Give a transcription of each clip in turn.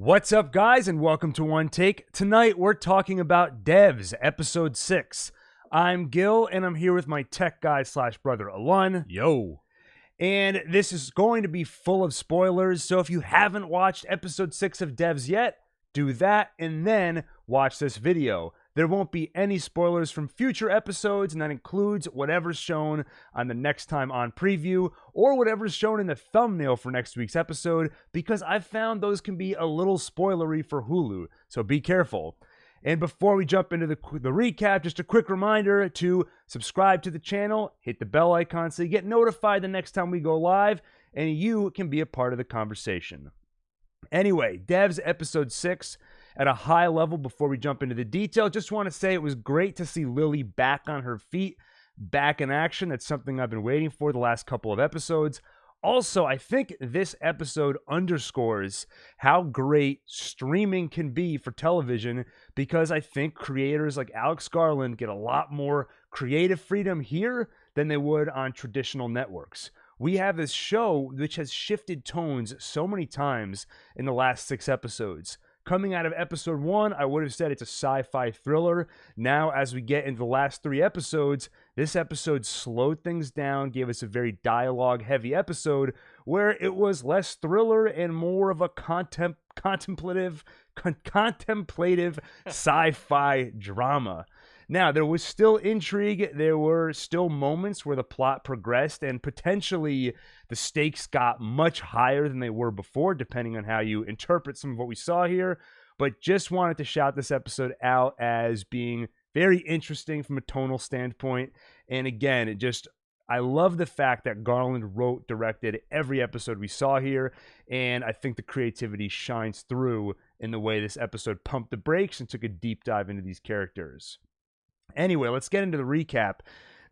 What's up, guys, and welcome to One Take. Tonight, we're talking about DEVS, Episode 6. I'm Gil, and I'm here with my tech guy slash brother, Alun. Yo. And this is going to be full of spoilers, so if you haven't watched Episode 6 of DEVS yet, do that, and then watch this video. There won't be any spoilers from future episodes, and that includes whatever's shown on the Next Time On preview, or whatever's shown in the thumbnail for next week's episode, because I've found those can be a little spoilery for Hulu, so be careful. And before we jump into the recap, just a quick reminder to subscribe to the channel, hit the bell icon so you get notified the next time we go live, and you can be a part of the conversation. Anyway, DEVS Episode 6. At a high level, before we jump into the detail, just want to say it was great to see Lily back on her feet, back in action. That's something I've been waiting for the last couple of episodes. Also, I think this episode underscores how great streaming can be for television, because I think creators like Alex Garland get a lot more creative freedom here than they would on traditional networks. We have this show which has shifted tones so many times in the last 6 episodes. Coming out of episode 1, I would have said it's a sci-fi thriller. Now, as we get into the last 3 episodes, this episode slowed things down, gave us a very dialogue-heavy episode where it was less thriller and more of a contemplative sci-fi drama. Now, there was still intrigue, there were still moments where the plot progressed, and potentially the stakes got much higher than they were before, depending on how you interpret some of what we saw here. But just wanted to shout this episode out as being very interesting from a tonal standpoint. And again, I love the fact that Garland wrote, directed every episode we saw here, and I think the creativity shines through in the way this episode pumped the brakes and took a deep dive into these characters. Anyway, let's get into the recap.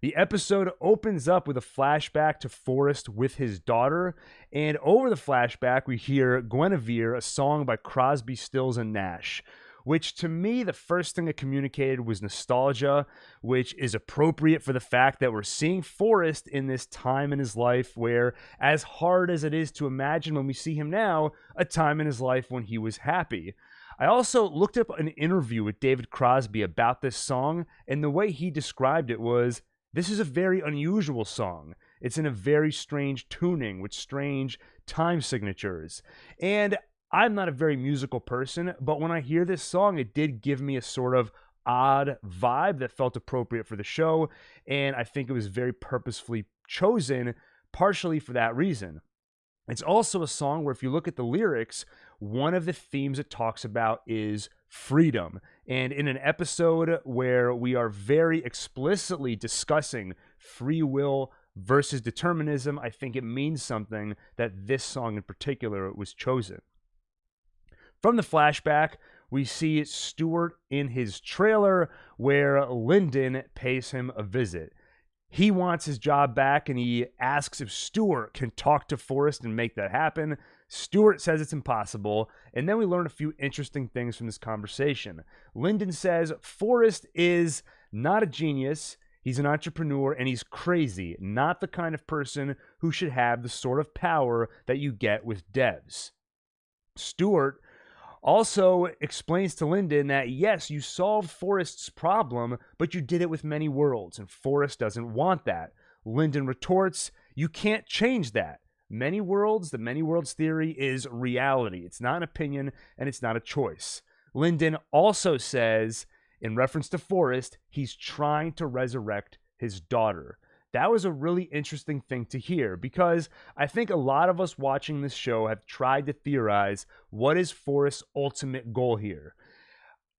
The episode opens up with a flashback to Forrest with his daughter, and over the flashback, we hear Guinevere, a song by Crosby, Stills, and Nash, which to me, the first thing it communicated was nostalgia, which is appropriate for the fact that we're seeing Forrest in this time in his life where, as hard as it is to imagine when we see him now, a time in his life when he was happy. I also looked up an interview with David Crosby about this song, and the way he described it was, this is a very unusual song. It's in a very strange tuning with strange time signatures. And I'm not a very musical person, but when I hear this song, it did give me a sort of odd vibe that felt appropriate for the show, and I think it was very purposefully chosen, partially for that reason. It's also a song where if you look at the lyrics, one of the themes it talks about is freedom. And in an episode where we are very explicitly discussing free will versus determinism, I think it means something that this song in particular was chosen. From the flashback, we see Stuart in his trailer where Lyndon pays him a visit. He wants his job back, and he asks if Stuart can talk to Forrest and make that happen. Stuart says it's impossible, and then we learn a few interesting things from this conversation. Lyndon says Forrest is not a genius, he's an entrepreneur, and he's crazy, not the kind of person who should have the sort of power that you get with DEVS. Stuart also explains to Lyndon that, yes, you solved Forrest's problem, but you did it with many worlds, and Forrest doesn't want that. Lyndon retorts, you can't change that. Many worlds, the many worlds theory is reality. It's not an opinion, and it's not a choice. Lyndon also says, in reference to Forrest, he's trying to resurrect his daughter. That was a really interesting thing to hear, because I think a lot of us watching this show have tried to theorize what is Forrest's ultimate goal here.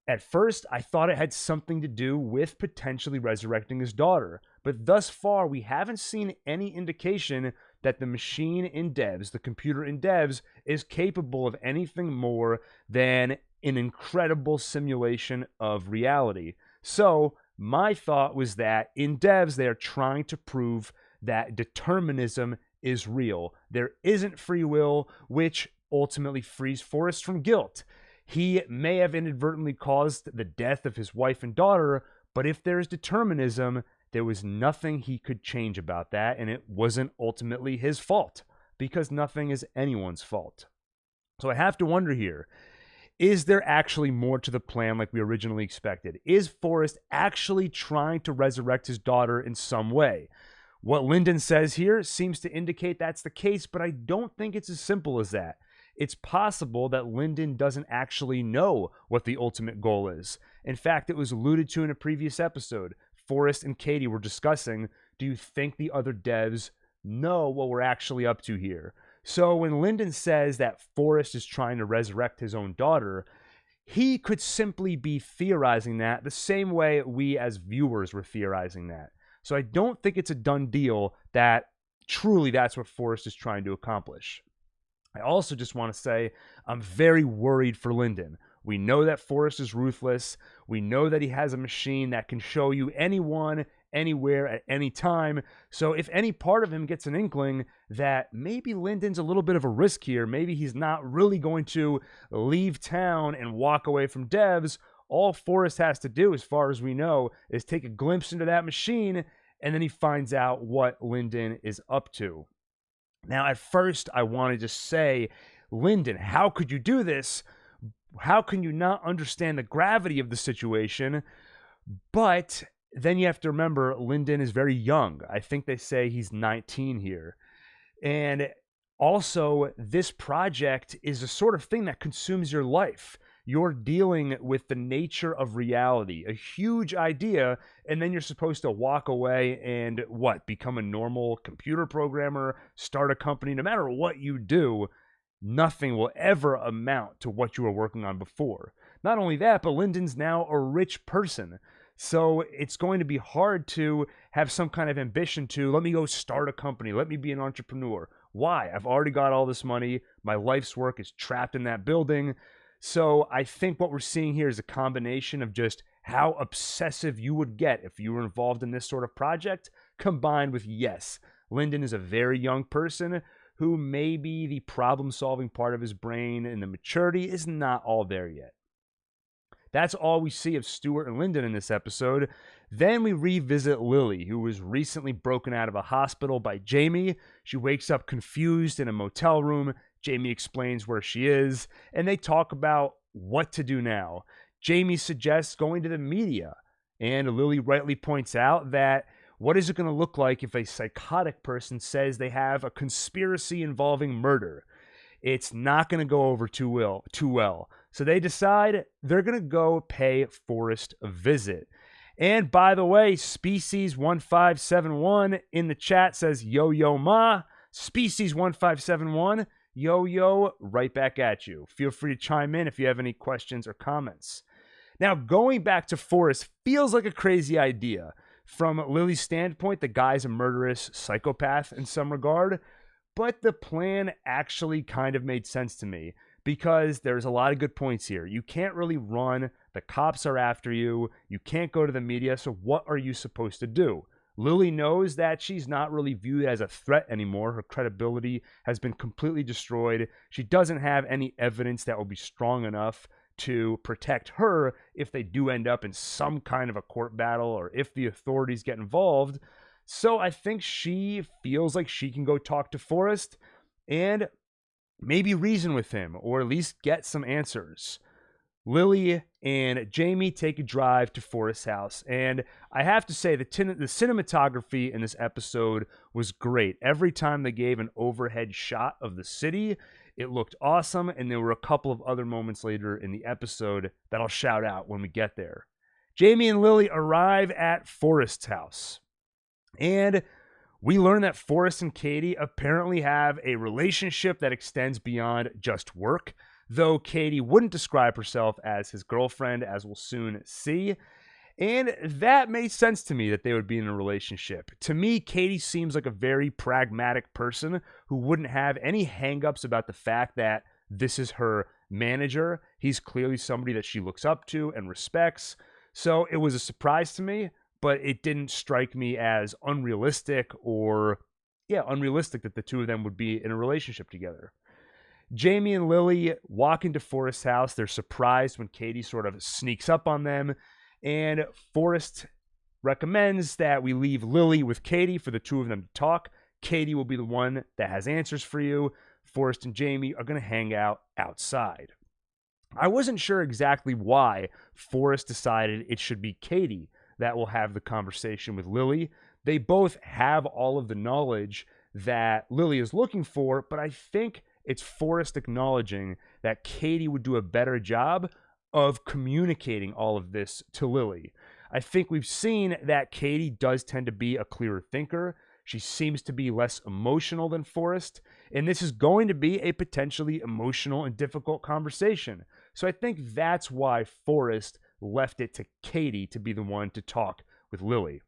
At first, I thought it had something to do with potentially resurrecting his daughter, but thus far we haven't seen any indication that the machine in DEVS, the computer in DEVS, is capable of anything more than an incredible simulation of reality. So, my thought was that in DEVS, they are trying to prove that determinism is real. There isn't free will, which ultimately frees Forrest from guilt. He may have inadvertently caused the death of his wife and daughter, but if there is determinism, there was nothing he could change about that, and it wasn't ultimately his fault, because nothing is anyone's fault. So I have to wonder here, Is there actually more to the plan like we originally expected? Is Forrest actually trying to resurrect his daughter in some way? What Lyndon says here seems to indicate that's the case, but I don't think it's as simple as that. It's possible that Lyndon doesn't actually know what the ultimate goal is. In fact, it was alluded to in a previous episode. Forrest and Katie were discussing, do you think the other devs know what we're actually up to here? So when Lyndon says that Forrest is trying to resurrect his own daughter, he could simply be theorizing that the same way we as viewers were theorizing that. So I don't think it's a done deal that truly that's what Forrest is trying to accomplish. I also just want to say I'm very worried for Lyndon. We know that Forrest is ruthless. We know that he has a machine that can show you anyone, anywhere, at any time. So if any part of him gets an inkling that maybe Lyndon's a little bit of a risk here, maybe he's not really going to leave town and walk away from devs, all Forrest has to do, as far as we know, is take a glimpse into that machine, and then he finds out what Lyndon is up to. Now, at first, I wanted to say, Lyndon, how could you do this? How can you not understand the gravity of the situation? But then you have to remember, Lyndon is very young. I think they say he's 19 here. And also, this project is a sort of thing that consumes your life. You're dealing with the nature of reality, a huge idea, and then you're supposed to walk away and become a normal computer programmer, start a company. No matter what you do, nothing will ever amount to what you were working on before. Not only that, but Lyndon's now a rich person. So it's going to be hard to have some kind of ambition to, let me go start a company, let me be an entrepreneur. Why? I've already got all this money. My life's work is trapped in that building. So I think what we're seeing here is a combination of just how obsessive you would get if you were involved in this sort of project, combined with, yes, Lyndon is a very young person who maybe the problem-solving part of his brain and the maturity is not all there yet. That's all we see of Stuart and Lyndon in this episode. Then we revisit Lily, who was recently broken out of a hospital by Jamie. She wakes up confused in a motel room. Jamie explains where she is, and they talk about what to do now. Jamie suggests going to the media, and Lily rightly points out that what is it going to look like if a psychotic person says they have a conspiracy involving murder? It's not going to go over too well. So they decide they're going to go pay Forrest a visit. And by the way, Species 1571 in the chat says, yo, yo, ma. Species 1571, yo, yo, right back at you. Feel free to chime in if you have any questions or comments. Now, going back to Forrest feels like a crazy idea. From Lily's standpoint, the guy's a murderous psychopath in some regard, but the plan actually kind of made sense to me because there's a lot of good points here. You can't really run. The cops are after you. You can't go to the media. So what are you supposed to do? Lily knows that she's not really viewed as a threat anymore. Her credibility has been completely destroyed. She doesn't have any evidence that will be strong enough to protect her if they do end up in some kind of a court battle or if the authorities get involved. So I think she feels like she can go talk to Forrest and maybe reason with him or at least get some answers. Lily and Jamie take a drive to Forrest's house, and I have to say the cinematography in this episode was great. Every time they gave an overhead shot of the city, it looked awesome, and there were a couple of other moments later in the episode that I'll shout out when we get there. Jamie and Lily arrive at Forrest's house, and we learn that Forrest and Katie apparently have a relationship that extends beyond just work, though Katie wouldn't describe herself as his girlfriend, as we'll soon see. And that made sense to me that they would be in a relationship. To me, Katie seems like a very pragmatic person who wouldn't have any hangups about the fact that this is her manager. He's clearly somebody that she looks up to and respects. So it was a surprise to me, but it didn't strike me as unrealistic that the two of them would be in a relationship together. Jamie and Lily walk into Forrest's house. They're surprised when Katie sort of sneaks up on them. And Forrest recommends that we leave Lily with Katie for the two of them to talk. Katie will be the one that has answers for you. Forrest and Jamie are going to hang out outside. I wasn't sure exactly why Forrest decided it should be Katie that will have the conversation with Lily. They both have all of the knowledge that Lily is looking for, but I think it's Forrest acknowledging that Katie would do a better job of communicating all of this to Lily. I think we've seen that Katie does tend to be a clearer thinker. She seems to be less emotional than Forrest, and this is going to be a potentially emotional and difficult conversation. So I think that's why Forrest left it to Katie to be the one to talk with Lily.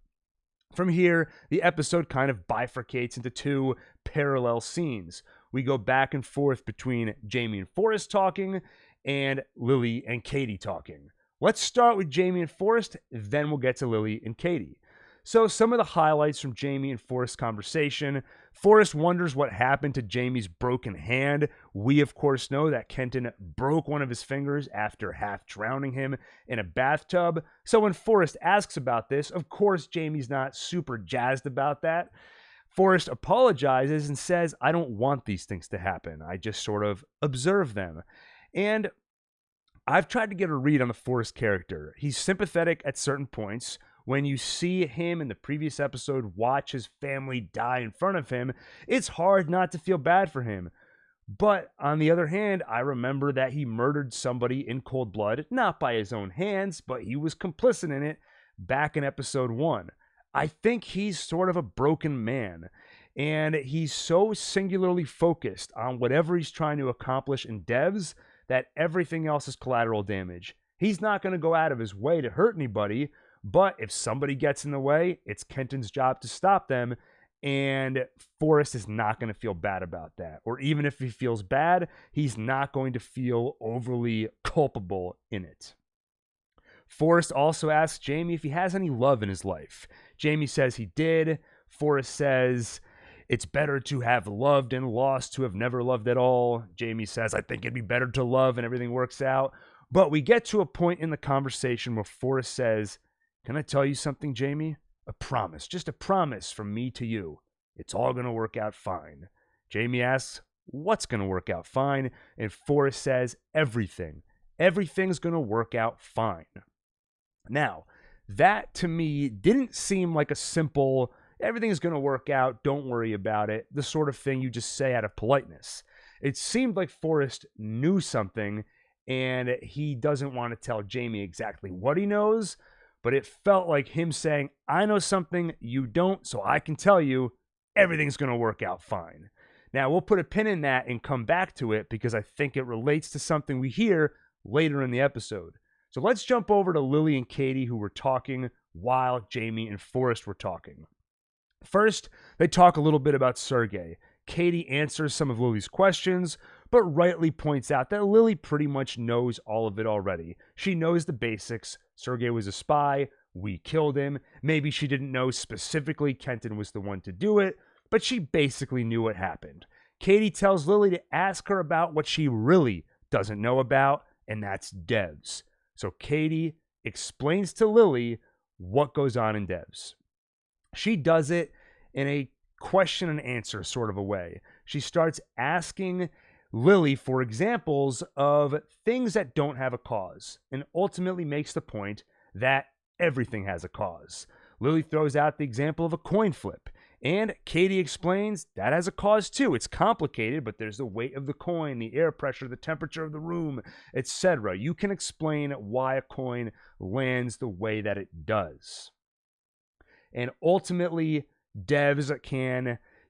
From here, the episode kind of bifurcates into two parallel scenes. We go back and forth between Jamie and Forrest talking and Lily and Katie talking. Let's start with Jamie and Forrest, then we'll get to Lily and Katie. So some of the highlights from Jamie and Forrest's conversation. Forrest wonders what happened to Jamie's broken hand. We, of course, know that Kenton broke one of his fingers after half drowning him in a bathtub. So when Forrest asks about this, of course, Jamie's not super jazzed about that. Forrest apologizes and says, I don't want these things to happen. I just sort of observe them. And I've tried to get a read on the Forrest character. He's sympathetic at certain points. When you see him in the previous episode watch his family die in front of him, it's hard not to feel bad for him. But on the other hand, I remember that he murdered somebody in cold blood, not by his own hands, but he was complicit in it back in episode 1. I think he's sort of a broken man, and he's so singularly focused on whatever he's trying to accomplish in DEVS that everything else is collateral damage. He's not going to go out of his way to hurt anybody, but if somebody gets in the way, it's Kenton's job to stop them, and Forrest is not going to feel bad about that. Or even if he feels bad, he's not going to feel overly culpable in it. Forrest also asks Jamie if he has any love in his life. Jamie says he did. Forrest says, it's better to have loved and lost to have never loved at all. Jamie says, I think it'd be better to love and everything works out. But we get to a point in the conversation where Forrest says, can I tell you something, Jamie? A promise, just a promise from me to you. It's all going to work out fine. Jamie asks, what's going to work out fine? And Forrest says, everything. Everything's going to work out fine. Now, that to me didn't seem like a simple, everything's going to work out, don't worry about it, the sort of thing you just say out of politeness. It seemed like Forrest knew something, and he doesn't want to tell Jamie exactly what he knows, but it felt like him saying, I know something you don't, so I can tell you everything's going to work out fine. Now, we'll put a pin in that and come back to it because I think it relates to something we hear later in the episode. So let's jump over to Lily and Katie, who were talking while Jamie and Forrest were talking. First, they talk a little bit about Sergei. Katie answers some of Lily's questions, but rightly points out that Lily pretty much knows all of it already. She knows the basics. Sergei was a spy. We killed him. Maybe she didn't know specifically Kenton was the one to do it, but she basically knew what happened. Katie tells Lily to ask her about what she really doesn't know about, and that's DEVS. So Katie explains to Lily what goes on in DEVS. She does it in a question and answer sort of a way. She starts asking Lily for examples of things that don't have a cause, and ultimately makes the point that everything has a cause. Lily throws out the example of a coin flip, and Katie explains that has a cause too. It's complicated, but there's the weight of the coin, the air pressure, the temperature of the room, etc. You can explain why a coin lands the way that it does. And ultimately,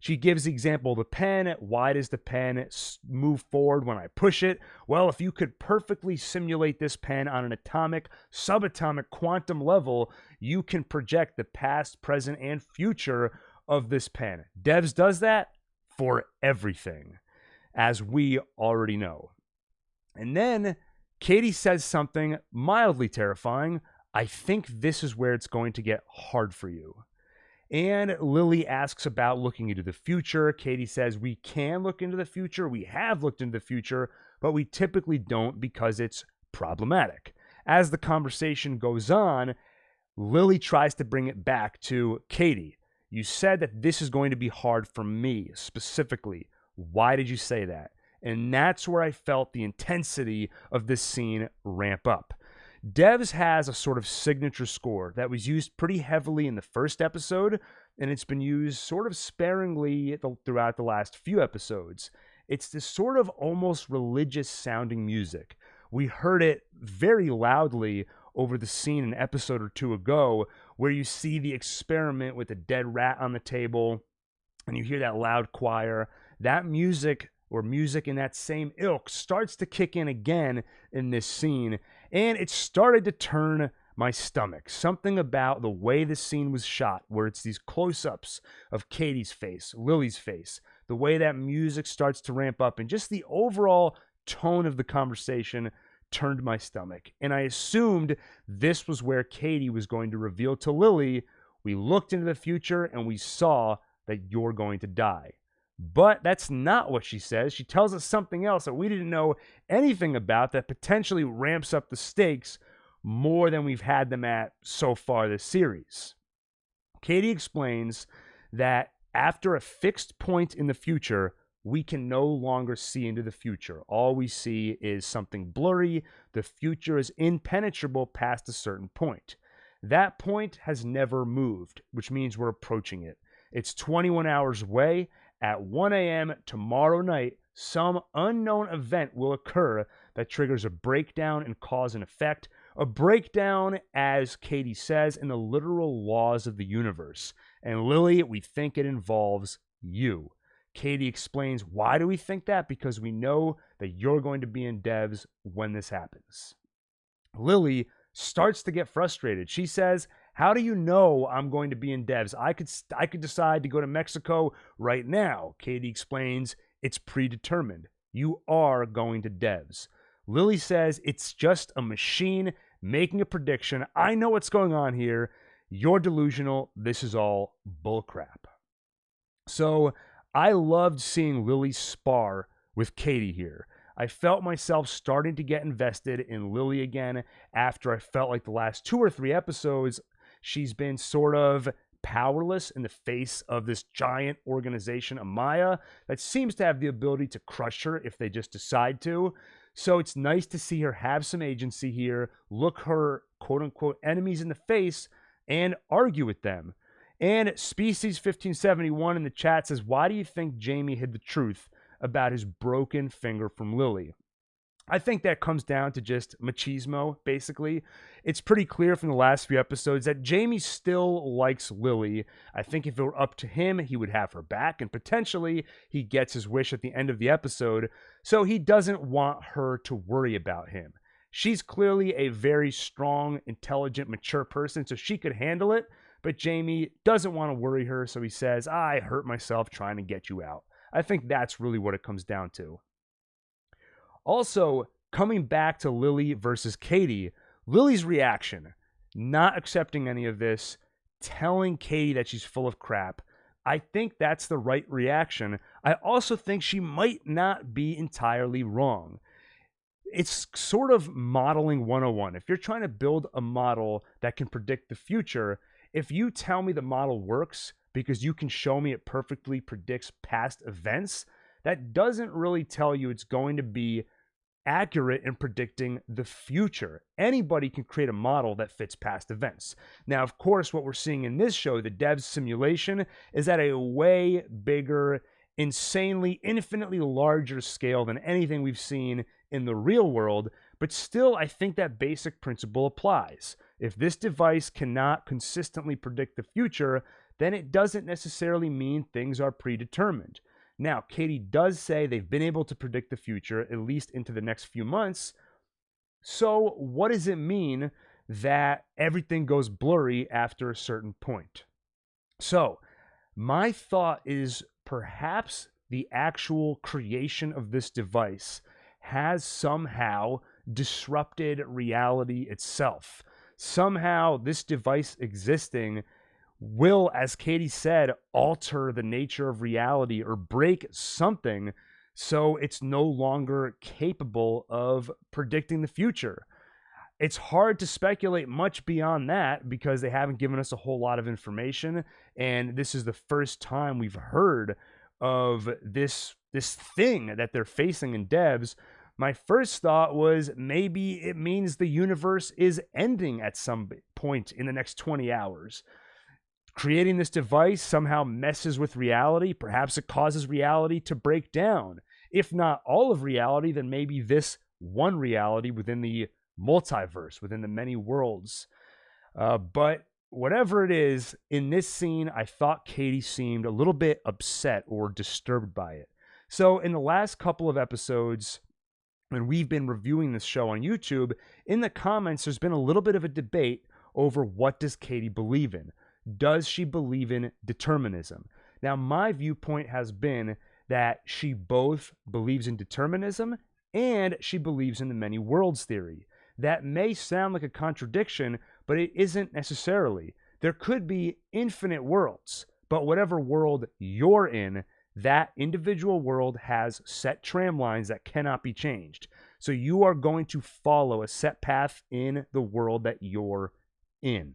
she gives the example of the pen. Why does the pen move forward when I push it? Well, if you could perfectly simulate this pen on an atomic, subatomic, quantum level, you can project the past, present, and future of this pen. DEVS does that for everything, as we already know. And then Katie says something mildly terrifying. I think this is where it's going to get hard for you. And Lily asks about looking into the future. Katie says we can look into the future. We have looked into the future, but we typically don't because it's problematic. As the conversation goes on, Lily tries to bring it back to Katie. You said that this is going to be hard for me specifically. Why did you say that? And that's where I felt the intensity of this scene ramp up. DEVS has a sort of signature score that was used pretty heavily in the first episode, and it's been used sort of sparingly throughout the last few episodes. It's this sort of almost religious sounding music. We heard it very loudly over the scene an episode or two ago where you see the experiment with the dead rat on the table and you hear that loud choir. That music, or music in that same ilk, starts to kick in again in this scene, and it started to turn my stomach. Something about the way the scene was shot, where it's these close-ups of Katie's face, Lily's face, the way that music starts to ramp up, and just the overall tone of the conversation turned my stomach. And I assumed this was where Katie was going to reveal to Lily, we looked into the future and we saw that you're going to die. But that's not what she says. She tells us something else that we didn't know anything about that potentially ramps up the stakes more than we've had them at so far this series. Katie explains that after a fixed point in the future, we can no longer see into the future. All we see is something blurry. The future is impenetrable past a certain point. That point has never moved, which means we're approaching it. It's 21 hours away. At 1 a.m. tomorrow night, some unknown event will occur that triggers a breakdown in cause and effect. A breakdown, as Katie says, in the literal laws of the universe. And Lily, we think it involves you. Katie explains, why do we think that? Because we know that you're going to be in DEVS when this happens. Lily starts to get frustrated. She says, how do you know I'm going to be in DEVS? I could decide to go to Mexico right now. Katie explains, it's predetermined. You are going to DEVS. Lily says, it's just a machine making a prediction. I know what's going on here. You're delusional. This is all bullcrap. So I loved seeing Lily spar with Katie here. I felt myself starting to get invested in Lily again after I felt like the last 2 or 3 episodes, she's been sort of powerless in the face of this giant organization, Amaya, that seems to have the ability to crush her if they just decide to. So it's nice to see her have some agency here, look her quote-unquote enemies in the face, and argue with them. And Species 1571 in the chat says, why do you think Jamie hid the truth about his broken finger from Lily? I think that comes down to just machismo, basically. It's pretty clear from the last few episodes that Jamie still likes Lily. I think if it were up to him, he would have her back, and potentially he gets his wish at the end of the episode, so he doesn't want her to worry about him. She's clearly a very strong, intelligent, mature person, so she could handle it, but Jamie doesn't want to worry her, so he says, I hurt myself trying to get you out. I think that's really what it comes down to. Also, coming back to Lily versus Katie, Lily's reaction, not accepting any of this, telling Katie that she's full of crap, I think that's the right reaction. I also think she might not be entirely wrong. It's sort of modeling 101. If you're trying to build a model that can predict the future, if you tell me the model works because you can show me it perfectly predicts past events, that doesn't really tell you it's going to be accurate in predicting the future. Anybody can create a model that fits past events. Now, of course, what we're seeing in this show, the DEVS simulation, is at a way bigger, insanely, infinitely larger scale than anything we've seen in the real world, but still, I think that basic principle applies. If this device cannot consistently predict the future, then it doesn't necessarily mean things are predetermined. Now, Katie does say they've been able to predict the future, at least into the next few months. So what does it mean that everything goes blurry after a certain point? So my thought is perhaps the actual creation of this device has somehow disrupted reality itself. Somehow this device existing will, as Katie said, alter the nature of reality or break something so it's no longer capable of predicting the future. It's hard to speculate much beyond that because they haven't given us a whole lot of information, and this is the first time we've heard of this thing that they're facing in DEVS, my first thought was maybe it means the universe is ending at some point in the next 20 hours. Creating this device somehow messes with reality. Perhaps it causes reality to break down. If not all of reality, then maybe this one reality within the multiverse, within the many worlds. But whatever it is, in this scene, I thought Katie seemed a little bit upset or disturbed by it. So in the last couple of episodes, when we've been reviewing this show on YouTube, in the comments, there's been a little bit of a debate over what does Katie believe in. Does she believe in determinism? Now, my viewpoint has been that she both believes in determinism and she believes in the many worlds theory. That may sound like a contradiction, but it isn't necessarily. There could be infinite worlds, but whatever world you're in, that individual world has set tram lines that cannot be changed. So you are going to follow a set path in the world that you're in.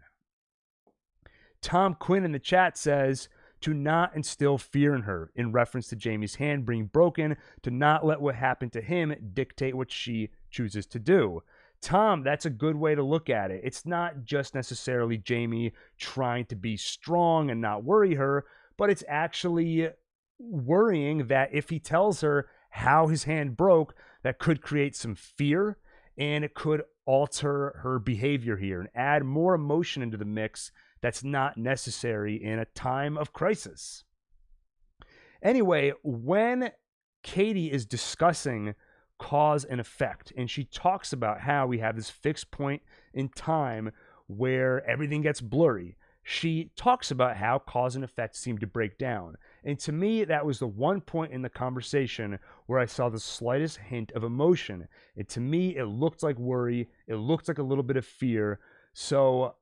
Tom Quinn in the chat says to not instill fear in her, in reference to Jamie's hand being broken, to not let what happened to him dictate what she chooses to do. Tom, that's a good way to look at it. It's not just necessarily Jamie trying to be strong and not worry her, but it's actually worrying that if he tells her how his hand broke, that could create some fear and it could alter her behavior here and add more emotion into the mix that's not necessary in a time of crisis. Anyway, when Katie is discussing cause and effect, and she talks about how we have this fixed point in time where everything gets blurry, she talks about how cause and effect seem to break down. And to me, that was the one point in the conversation where I saw the slightest hint of emotion. And to me, it looked like worry. It looked like a little bit of fear. So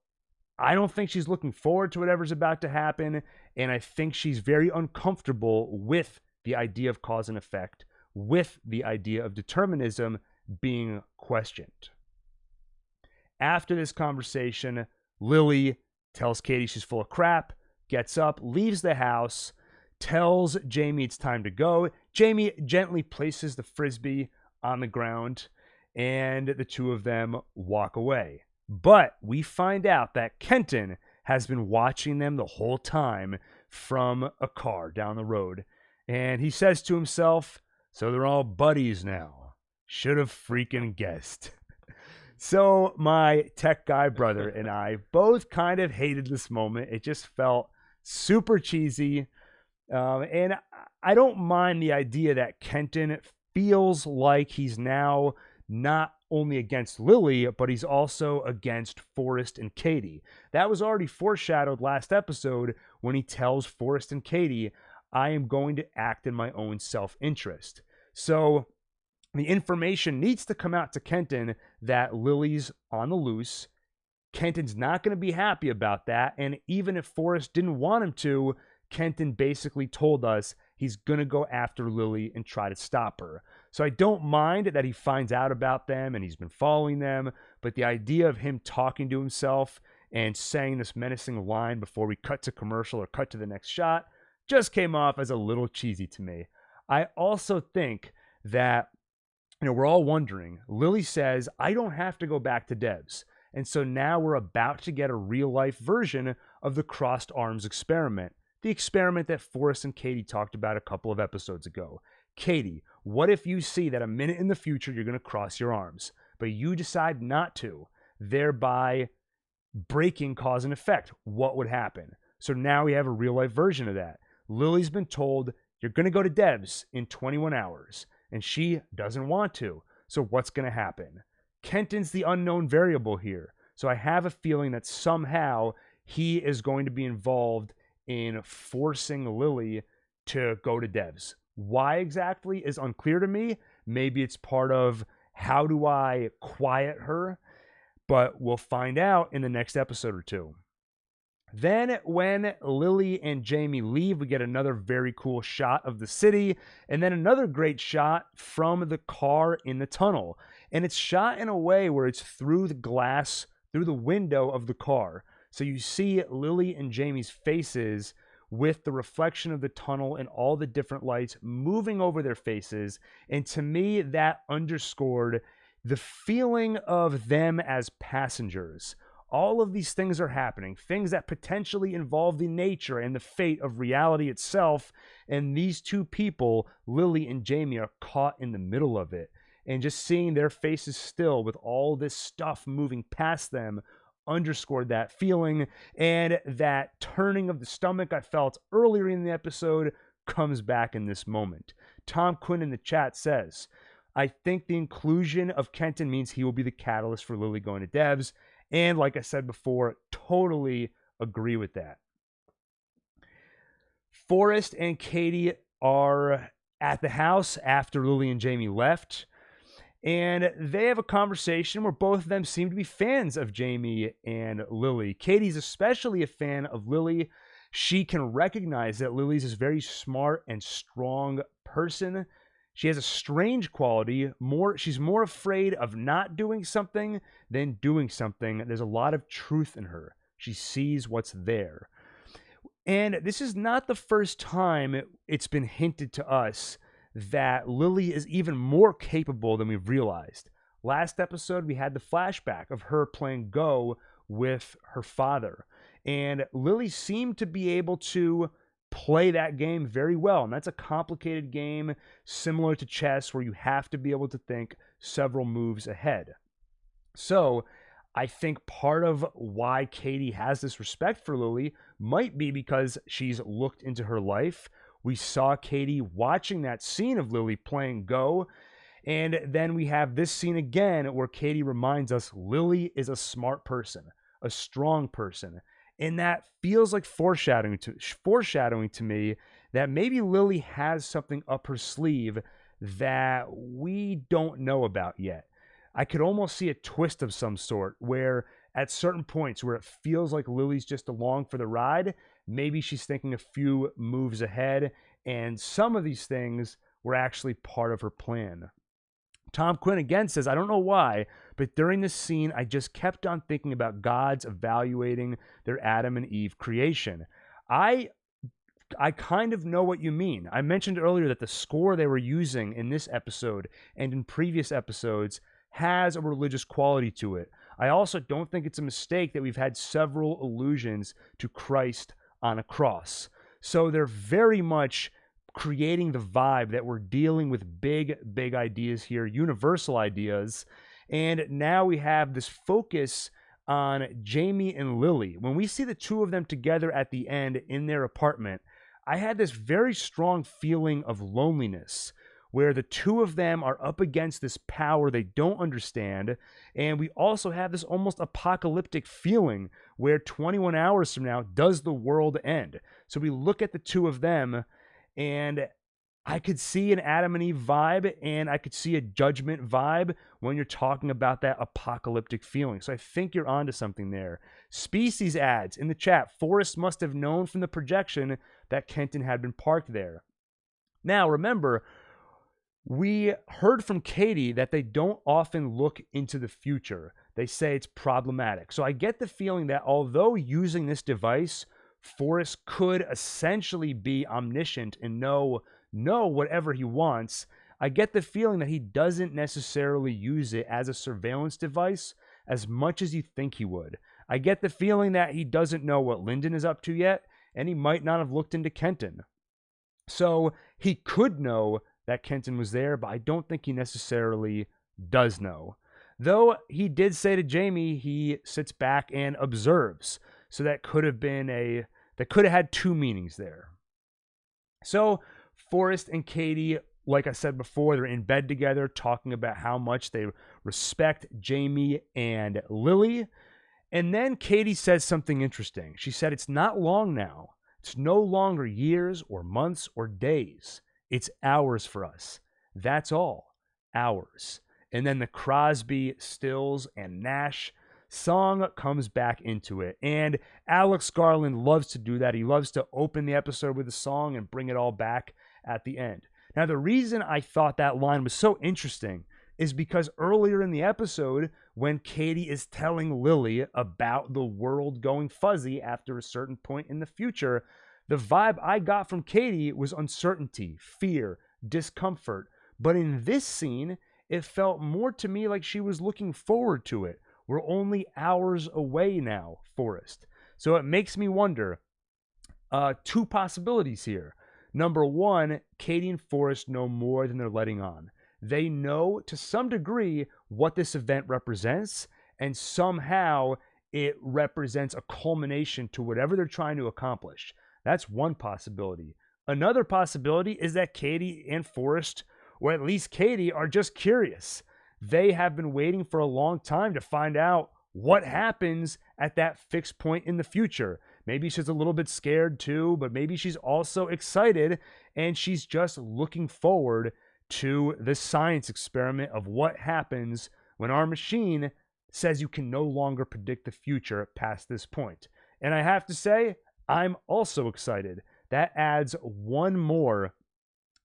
I don't think she's looking forward to whatever's about to happen. And I think she's very uncomfortable with the idea of cause and effect, with the idea of determinism being questioned. After this conversation, Lily tells Katie she's full of crap, gets up, leaves the house, tells Jamie it's time to go. Jamie gently places the frisbee on the ground, and the two of them walk away. But we find out that Kenton has been watching them the whole time from a car down the road. And he says to himself, so they're all buddies now. Should have freaking guessed. So my tech guy brother and I both kind of hated this moment. It just felt super cheesy. And I don't mind the idea that Kenton feels like he's now not only against Lily, but he's also against Forrest and Katie. That was already foreshadowed last episode when he tells Forrest and Katie, I am going to act in my own self-interest. So the information needs to come out to Kenton that Lily's on the loose. Kenton's not going to be happy about that. And even if Forrest didn't want him to, Kenton basically told us he's going to go after Lily and try to stop her. So I don't mind that he finds out about them and he's been following them. But the idea of him talking to himself and saying this menacing line before we cut to commercial or cut to the next shot just came off as a little cheesy to me. I also think that, we're all wondering, Lily says, I don't have to go back to DEVS. And so now we're about to get a real life version of the crossed arms experiment. The experiment that Forrest and Katie talked about a couple of episodes ago. Katie, what if you see that a minute in the future you're going to cross your arms, but you decide not to, thereby breaking cause and effect? What would happen? So now we have a real life version of that. Lily's been told you're going to go to DEVS in 21 hours, and she doesn't want to. So what's going to happen? Kenton's the unknown variable here. So I have a feeling that somehow he is going to be involved in forcing Lily to go to DEVS. Why exactly is unclear to me. Maybe it's part of how do I quiet her, but we'll find out in the next episode or two. Then when Lily and Jamie leave, we get another very cool shot of the city, and then another great shot from the car in the tunnel. And it's shot in a way where it's through the glass, through the window of the car. So you see Lily and Jamie's faces with the reflection of the tunnel and all the different lights moving over their faces. And to me, that underscored the feeling of them as passengers. All of these things are happening, things that potentially involve the nature and the fate of reality itself. And these two people, Lily and Jamie, are caught in the middle of it. And just seeing their faces still with all this stuff moving past them underscored that feeling. And that turning of the stomach I felt earlier in the episode comes back in this moment. Tom Quinn in the chat says, I think the inclusion of Kenton means he will be the catalyst for Lily going to DEVS. And like I said before, totally agree with that. Forrest and Katie are at the house after Lily and Jamie left. And they have a conversation where both of them seem to be fans of Jamie and Lily. Katie's especially a fan of Lily. She can recognize that Lily's this very smart and strong person. She has a strange quality. She's more afraid of not doing something than doing something. There's a lot of truth in her. She sees what's there. And this is not the first time it's been hinted to us that Lily is even more capable than we've realized. Last episode, we had the flashback of her playing Go with her father. And Lily seemed to be able to play that game very well. And that's a complicated game similar to chess where you have to be able to think several moves ahead. So I think part of why Katie has this respect for Lily might be because she's looked into her life. We saw Katie watching that scene of Lily playing Go. And then we have this scene again where Katie reminds us Lily is a smart person, a strong person. And that feels like foreshadowing to me that maybe Lily has something up her sleeve that we don't know about yet. I could almost see a twist of some sort where at certain points where it feels like Lily's just along for the ride, maybe she's thinking a few moves ahead, and some of these things were actually part of her plan. Tom Quinn again says, I don't know why, but during this scene, I just kept on thinking about gods evaluating their Adam and Eve creation. I kind of know what you mean. I mentioned earlier that the score they were using in this episode and in previous episodes has a religious quality to it. I also don't think it's a mistake that we've had several allusions to Christ on a cross. So they're very much creating the vibe that we're dealing with big ideas here, universal ideas. And now we have this focus on Jamie and Lily. When we see the two of them together at the end in their apartment, I had this very strong feeling of loneliness where the two of them are up against this power they don't understand. And we also have this almost apocalyptic feeling where 21 hours from now, does the world end? So we look at the two of them, and I could see an Adam and Eve vibe, and I could see a judgment vibe when you're talking about that apocalyptic feeling. So I think you're onto something there. Species adds in the chat, Forrest must have known from the projection that Kenton had been parked there. Now, remember, we heard from Katie that they don't often look into the future. They say it's problematic. So I get the feeling that although using this device, Forrest could essentially be omniscient and know whatever he wants. I get the feeling that he doesn't necessarily use it as a surveillance device as much as you think he would. I get the feeling that he doesn't know what Lyndon is up to yet, and he might not have looked into Kenton. So he could know that Kenton was there, but I don't think he necessarily does know. Though he did say to Jamie he sits back and observes. So that could have had two meanings there. So Forrest and Katie, like I said before, they're in bed together talking about how much they respect Jamie and Lily. And then Katie says something interesting. She said, it's not long now. It's no longer years or months or days. It's hours for us. That's all. Hours. And then the Crosby, Stills, and Nash song comes back into it. And Alex Garland loves to do that. He loves to open the episode with a song and bring it all back at the end. Now, the reason I thought that line was so interesting is because earlier in the episode, when Katie is telling Lily about the world going fuzzy after a certain point in the future, The vibe I got from Katie was uncertainty, fear, discomfort. But in this scene, it felt more to me like she was looking forward to it. We're only hours away now, Forrest. So it makes me wonder, two possibilities here. Number one, Katie and Forrest know more than they're letting on. They know to some degree what this event represents, and somehow it represents a culmination to whatever they're trying to accomplish. That's one possibility. Another possibility is that Katie and Forrest, or at least Katie, are just curious. They have been waiting for a long time to find out what happens at that fixed point in the future. Maybe she's a little bit scared too, but maybe she's also excited and she's just looking forward to the science experiment of what happens when our machine says you can no longer predict the future past this point. And I have to say, I'm also excited. That adds one more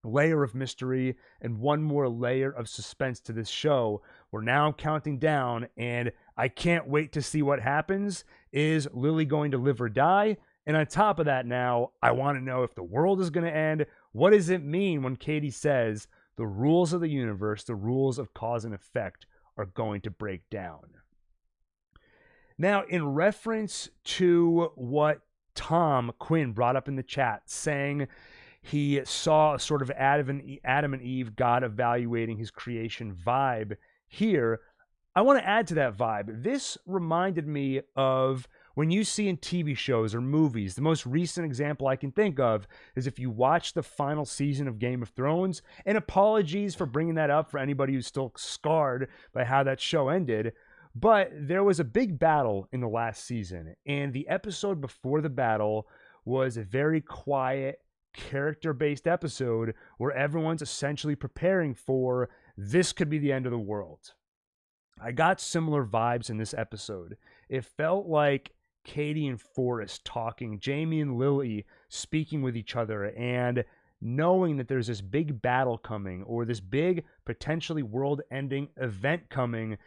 layer of mystery and one more layer of suspense to this show. We're now counting down, and I can't wait to see what happens. Is Lily going to live or die? And on top of that now, I want to know if the world is going to end. What does it mean when Katie says the rules of the universe, the rules of cause and effect, are going to break down? Now, in reference to what Tom Quinn brought up in the chat, saying he saw a sort of Adam and Eve, God evaluating his creation vibe here, I want to add to that vibe. This reminded me of when you see in TV shows or movies, the most recent example I can think of is if you watch the final season of Game of Thrones, and apologies for bringing that up for anybody who's still scarred by how that show ended, but there was a big battle in the last season, and the episode before the battle was a very quiet, character-based episode where everyone's essentially preparing for this could be the end of the world. I got similar vibes in this episode. It felt like Katie and Forrest talking, Jamie and Lily speaking with each other, and knowing that there's this big battle coming or this big potentially world-ending event coming.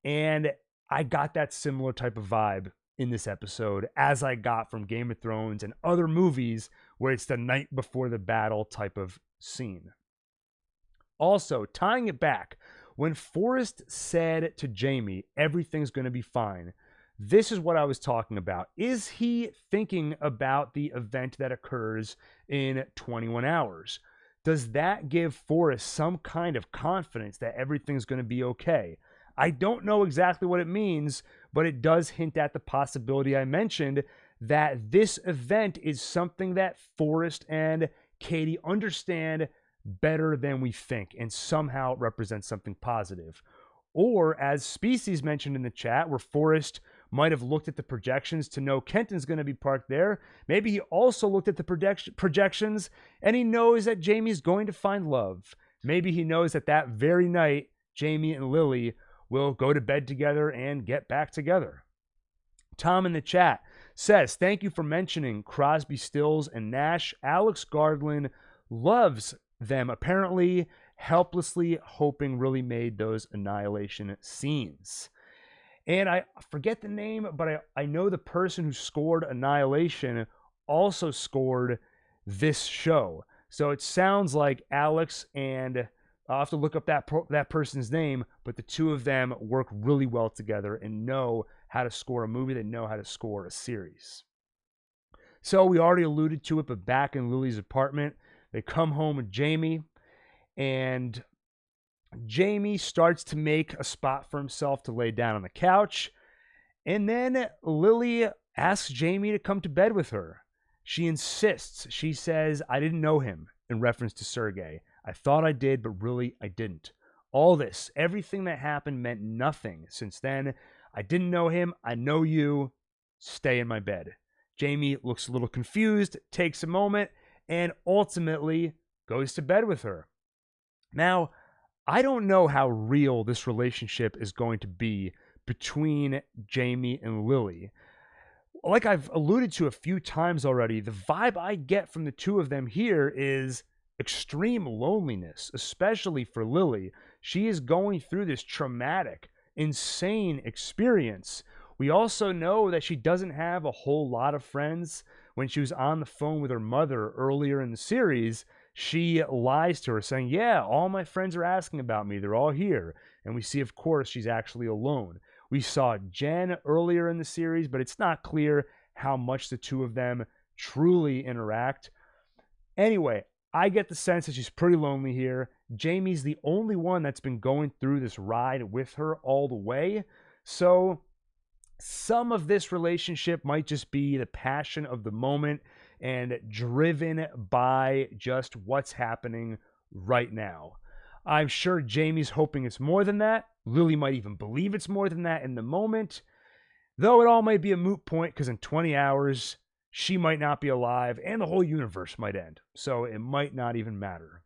And I got that similar type of vibe in this episode as I got from Game of Thrones and other movies where it's the night before the battle type of scene. Also, tying it back, when Forrest said to Jamie, everything's going to be fine, this is what I was talking about. Is he thinking about the event that occurs in 21 hours? Does that give Forrest some kind of confidence that everything's going to be okay? I don't know exactly what it means, but it does hint at the possibility I mentioned that this event is something that Forrest and Katie understand better than we think and somehow represents something positive. Or, as Species mentioned in the chat, where Forrest might have looked at the projections to know Kenton's going to be parked there. Maybe he also looked at the projections and he knows that Jamie's going to find love. Maybe he knows that very night, Jamie and Lily will go to bed together and get back together. Tom in the chat says, thank you for mentioning Crosby, Stills, and Nash. Alex Garland loves them. Apparently, helplessly hoping really made those Annihilation scenes. And I forget the name, but I know the person who scored Annihilation also scored this show. So it sounds like Alex and I'll have to look up that person's name, but the two of them work really well together and know how to score a movie. They know how to score a series. So we already alluded to it, but back in Lily's apartment, they come home with Jamie, and Jamie starts to make a spot for himself to lay down on the couch. And then Lily asks Jamie to come to bed with her. She insists. She says, I didn't know him, in reference to Sergei. I thought I did, but really I didn't. All this, everything that happened meant nothing since then. I didn't know him. I know you. Stay in my bed. Jamie looks a little confused, takes a moment, and ultimately goes to bed with her. Now, I don't know how real this relationship is going to be between Jamie and Lily. Like I've alluded to a few times already, the vibe I get from the two of them here is extreme loneliness, especially for Lily. She is going through this traumatic, insane experience. We also know that she doesn't have a whole lot of friends. when she was on the phone with her mother earlier in the series, she lies to her saying, yeah, all my friends are asking about me. They're all here. And we see, of course, she's actually alone. We saw Jen earlier in the series, but it's not clear how much the two of them truly interact. Anyway, I get the sense that she's pretty lonely here. Jamie's the only one that's been going through this ride with her all the way. So some of this relationship might just be the passion of the moment and driven by just what's happening right now. I'm sure Jamie's hoping it's more than that. Lily might even believe it's more than that in the moment, though it all might be a moot point because in 20 hours, she might not be alive and the whole universe might end. So it might not even matter.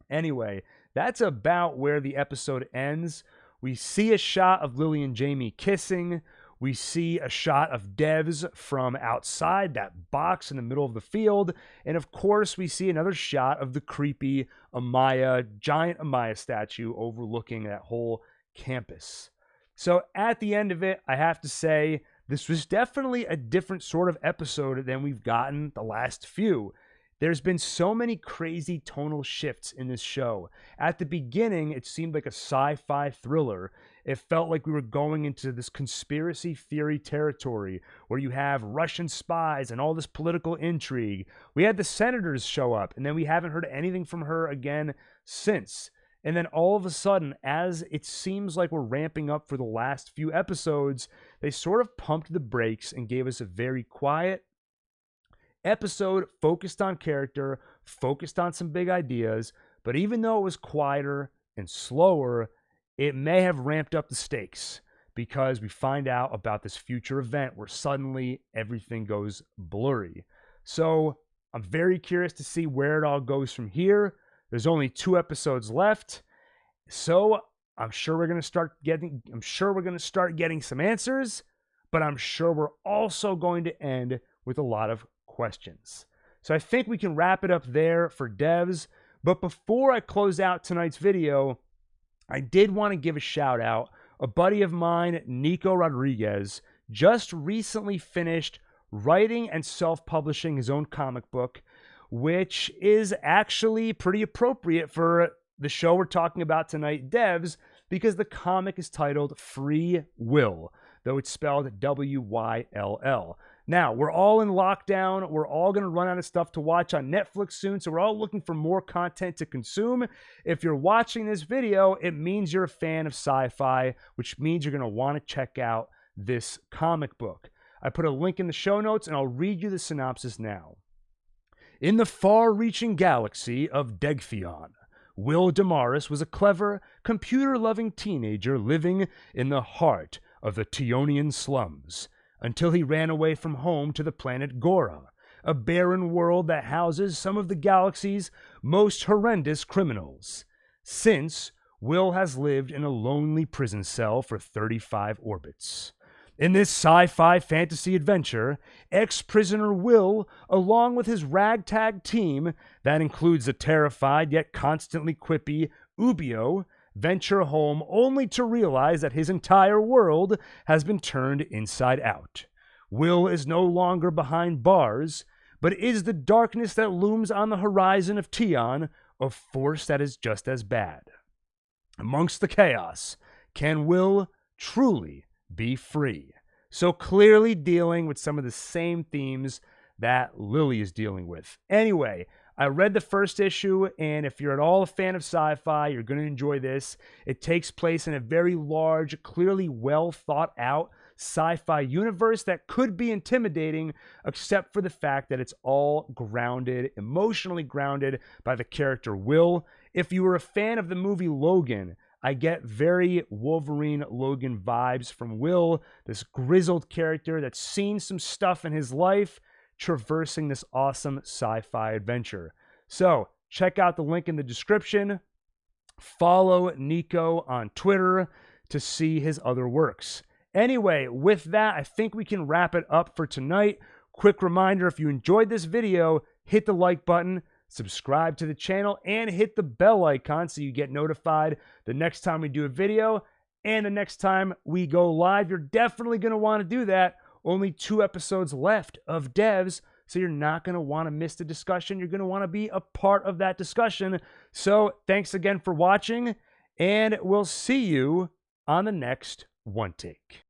Anyway, that's about where the episode ends. We see a shot of Lily and Jamie kissing. We see a shot of DEVS from outside that box in the middle of the field. And of course, we see another shot of the creepy giant Amaya statue overlooking that whole campus. So at the end of it, I have to say, this was definitely a different sort of episode than we've gotten the last few. There's been so many crazy tonal shifts in this show. At the beginning, it seemed like a sci-fi thriller. It felt like we were going into this conspiracy theory territory where you have Russian spies and all this political intrigue. We had the senators show up, and then we haven't heard anything from her again since. And then all of a sudden, as it seems like we're ramping up for the last few episodes, they sort of pumped the brakes and gave us a very quiet episode focused on character, focused on some big ideas. But even though it was quieter and slower, it may have ramped up the stakes because we find out about this future event where suddenly everything goes blurry. So I'm very curious to see where it all goes from here. There's only 2 episodes left. So I'm sure we're going to start getting some answers, but I'm sure we're also going to end with a lot of questions. So I think we can wrap it up there for DEVS. But before I close out tonight's video, I did want to give a shout out. A buddy of mine, Nico Rodriguez, just recently finished writing and self-publishing his own comic book, which is actually pretty appropriate for the show we're talking about tonight, DEVS, because the comic is titled Free Will, though it's spelled W-Y-L-L. Now, we're all in lockdown. We're all going to run out of stuff to watch on Netflix soon, so we're all looking for more content to consume. If you're watching this video, it means you're a fan of sci-fi, which means you're going to want to check out this comic book. I put a link in the show notes, and I'll read you the synopsis now. In the far-reaching galaxy of Degthion, Wyll Damaris was a clever, computer-loving teenager living in the heart of the Tionian slums, until he ran away from home to the planet Gora, a barren world that houses some of the galaxy's most horrendous criminals. Since, Wyll has lived in a lonely prison cell for 35 orbits. In this sci-fi fantasy adventure, ex-prisoner Wyll, along with his ragtag team that includes the terrified yet constantly quippy Ubio, venture home only to realize that his entire world has been turned inside out. Wyll is no longer behind bars, but is the darkness that looms on the horizon of Tion, a force that is just as bad. Amongst the chaos, can Wyll truly be free? So clearly dealing with some of the same themes that Lily is dealing with. Anyway, I read the first issue, and if you're at all a fan of sci-fi, you're going to enjoy this. It takes place in a very large, clearly well thought out sci-fi universe that could be intimidating, except for the fact that it's all grounded, emotionally grounded by the character Wyll. If you were a fan of the movie Logan, I get very Wolverine Logan vibes from Wyll, this grizzled character that's seen some stuff in his life, traversing this awesome sci-fi adventure. So check out the link in the description. Follow Nico on Twitter to see his other works. Anyway, with that, I think we can wrap it up for tonight. Quick reminder, if you enjoyed this video, hit the like button, subscribe to the channel, and hit the bell icon so you get notified the next time we do a video and the next time we go live. You're definitely going to want to do that. Only 2 episodes left of DEVS, So you're not going to want to miss the discussion. You're going to want to be a part of that discussion. So thanks again for watching, and we'll see you on the next One Take.